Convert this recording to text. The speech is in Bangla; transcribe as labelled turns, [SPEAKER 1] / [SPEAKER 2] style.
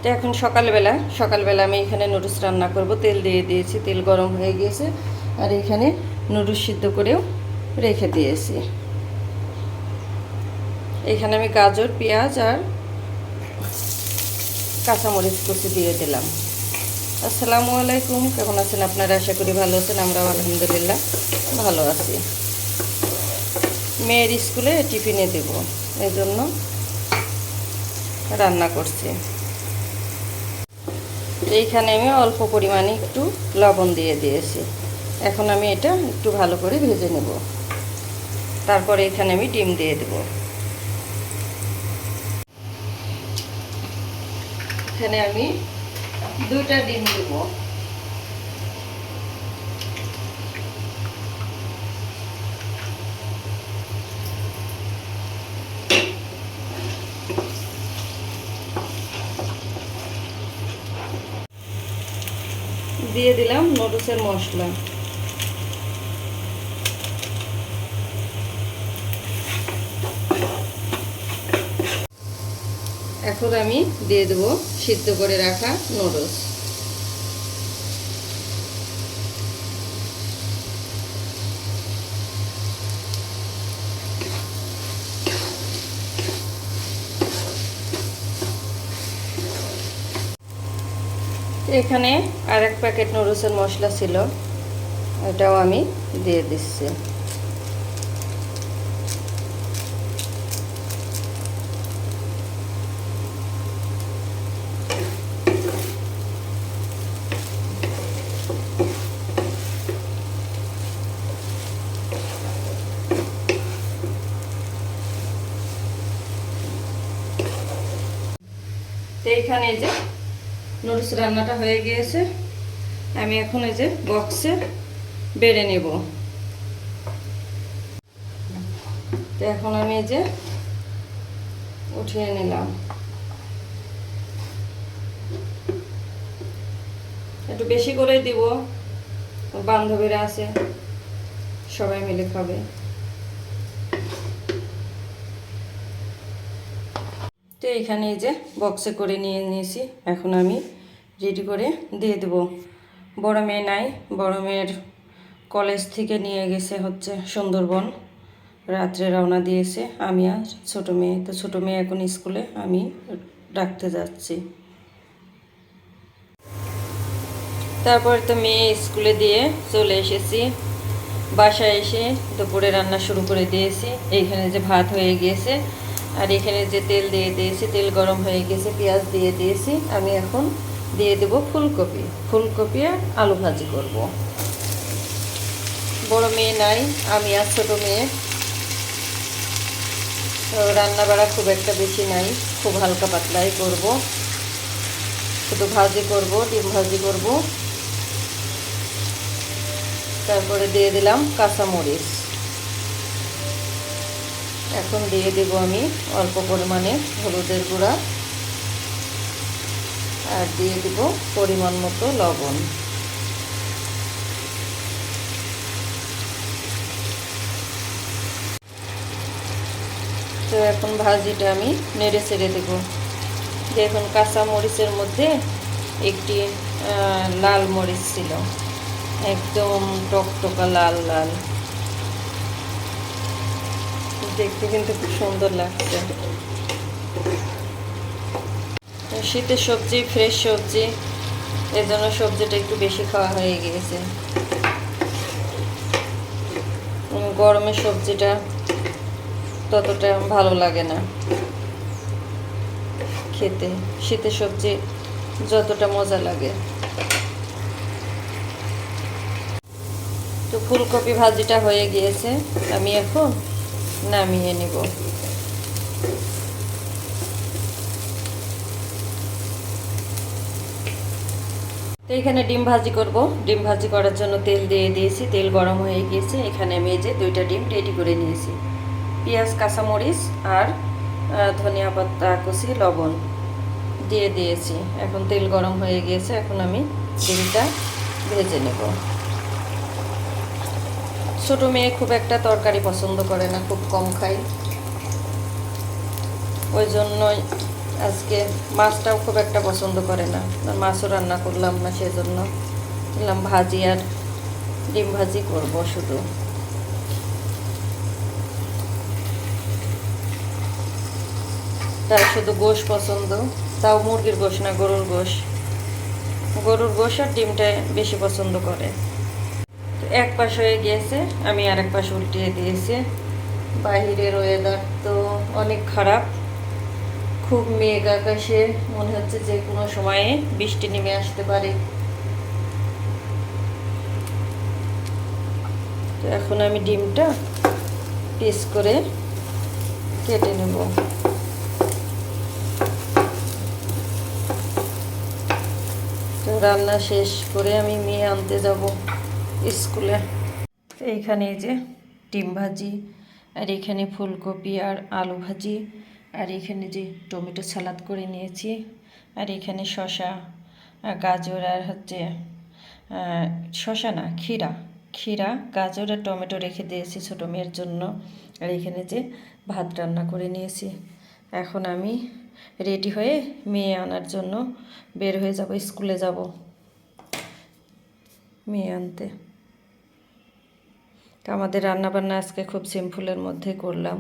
[SPEAKER 1] তো এখন সকালবেলা আমি এখানে নুডলস রান্না করব। তেল দিয়ে দিয়েছি, তেল গরম হয়ে গিয়েছে। আর এখানে নুডলস সিদ্ধ করেও রেখে দিয়েছি। এখানে আমি গাজর, পেঁয়াজ আর কাঁচামরিচ কুচি দিয়ে দিলাম। আসসালামু আলাইকুম, কেমন আছেন আপনারা? আশা করি ভালো আছেন। আমরাও আলহামদুলিল্লাহ ভালো আছি। মেয়ের স্কুলে টিফিনে দেব, এই জন্য রান্না করছি। এইখানে আমি অল্প পরিমাণে একটু লবণ দিয়ে দিয়েছি। এখন আমি এটা একটু ভালো করে ভেজে নেব। তারপরে এখানে আমি ডিম দিয়ে দেব। এখানে আমি 2টা ডিম দেব। দিয়ে দিলাম নুডলসের মশলা। এখন আমি দিয়ে দেব সিদ্ধ করে রাখা নুডলস। এখানে আরেক প্যাকেট নুডলসের মশলা ছিল, এটাও আমি দিয়ে দিচ্ছি। তো এইখানে এই যে নুডলস রান্নাটা হয়ে গিয়েছে। আমি এখন এই যে বক্সে বেড়ে নেব। তো এখন আমি এই যে উঠিয়ে নিলাম। একটু বেশি করে দিব, বান্ধবীরা আছে, সবাই মিলে খাবে। তো এইখানে এই যে বক্সে করে নিয়ে নিয়েছি। এখন আমি রেডি করে দিয়ে দেব। বড় মেয়ে নাই, বড় মেয়ের কলেজ থেকে নিয়ে গেছে হচ্ছে সুন্দরবন, রাত্রে রওনা দিয়েছে। আমি আর ছোটো মেয়ে, তো ছোটো মেয়ে এখন স্কুলে, আমি ডাকতে যাচ্ছি। তারপর তো মেয়ে স্কুলে দিয়ে চলে এসেছি। বাসায় এসে দুপুরে রান্না শুরু করে দিয়েছি। এইখানে যে ভাত হয়ে গিয়েছে, আর এখানে যে তেল দিয়ে দিয়েছি, তেল গরম হয়ে গেছে, পেঁয়াজ দিয়ে দিয়েছি। আমি এখন দিয়ে দেব ফুলকপি আর আলু ভাজি করব। বড় মেয়ে নাই, আমি আর ছোটো মেয়ে, তো রান্না বাড়া খুব একটা বেশি নাই, খুব হালকা পাতলাই করব। শুধু ভাজি করব, ডিম ভাজি করব। তারপরে দিয়ে দিলাম কাঁচামরিচ। এখন দিয়ে দেব আমি অল্প পরিমাণে হলুদের গুঁড়া, আর দিয়ে দেব পরিমাণ মতো লবণ। তো এখন ভাজিটা আমি নেড়ে ছেড়ে দেবো। দেখুন কাঁচা মরিচের মধ্যে একটি লাল মরিচ ছিল, একদম টকটকা লাল লাল, দেখতে কিন্তু খুব সুন্দর লাগছে। শীতের সবজি, ফ্রেশ সবজি, এর জন্য সবজিটা একটু বেশি খাওয়া হয়ে গিয়েছে। গরমের সবজিটা ততটা ভালো লাগে না খেতে, শীতের সবজি যতটা মজা লাগে। তো ফুলকপি ভাজিটা হয়ে গিয়েছে, আমি এখন নামিয়ে নেব। তো এখানে ডিম ভাজি করব। ডিম ভাজি করার জন্য তেল দিয়ে দিয়েছি, তেল গরম হয়ে গিয়েছে। এখানে আমি এই যে 2টা ডিম রেডি করে নিয়েছি। পেঁয়াজ, কাঁচামরিচ আর ধনিয়া পাতা কুচি, লবণ দিয়ে দিয়েছি। এখন তেল গরম হয়ে গিয়েছে, এখন আমি ডিমটা ভেজে নেব। ছোটো মেয়ে খুব একটা তরকারি পছন্দ করে না, খুব কম খায়, ওই জন্যই আজকে মাছটাও খুব একটা পছন্দ করে না, মাছও রান্না করলাম না, সেজন্য বললাম ভাজি আর ডিম ভাজি করব শুধু। তার শুধু গোশ পছন্দ, তাও মুরগির গোশ না, গরুর গোশ। গরুর গোশ আর ডিমটা বেশি পছন্দ করে। তো এক পাশ হয়ে গিয়েছে, আমি আর এক পাশ উল্টিয়ে দিয়েছি। বাহিরের ওয়েদার তো অনেক খারাপ, খুব মেঘ আকাশে, মনে হচ্ছে যে কোনো সময়ে বৃষ্টি নেমে আসতে পারে। তো এখন আমি ডিমটা পিস করে কেটে নেব। তো রান্না শেষ করে আমি মেয়ে আনতে যাব স্কুলে। এইখানে এই যে ডিম ভাজি, আর এখানে ফুলকপি আর আলু ভাজি, আর এখানে যে টমেটো সালাদ করে নিয়েছি, আর এখানে শসা, গাজর, আর হচ্ছে শসা না, ক্ষীরা, ক্ষীরা, গাজর আর টমেটো রেখে দিয়েছি ছোটো মেয়ের জন্য। আর এখানে যে ভাত রান্না করে নিয়েছি। এখন আমি রেডি হয়ে মেয়ে আনার জন্য বের হয়ে যাব, স্কুলে যাব মেয়ে আনতে। আমাদের রান্নাবান্না আজকে খুব সিম্পলের মধ্যে করলাম।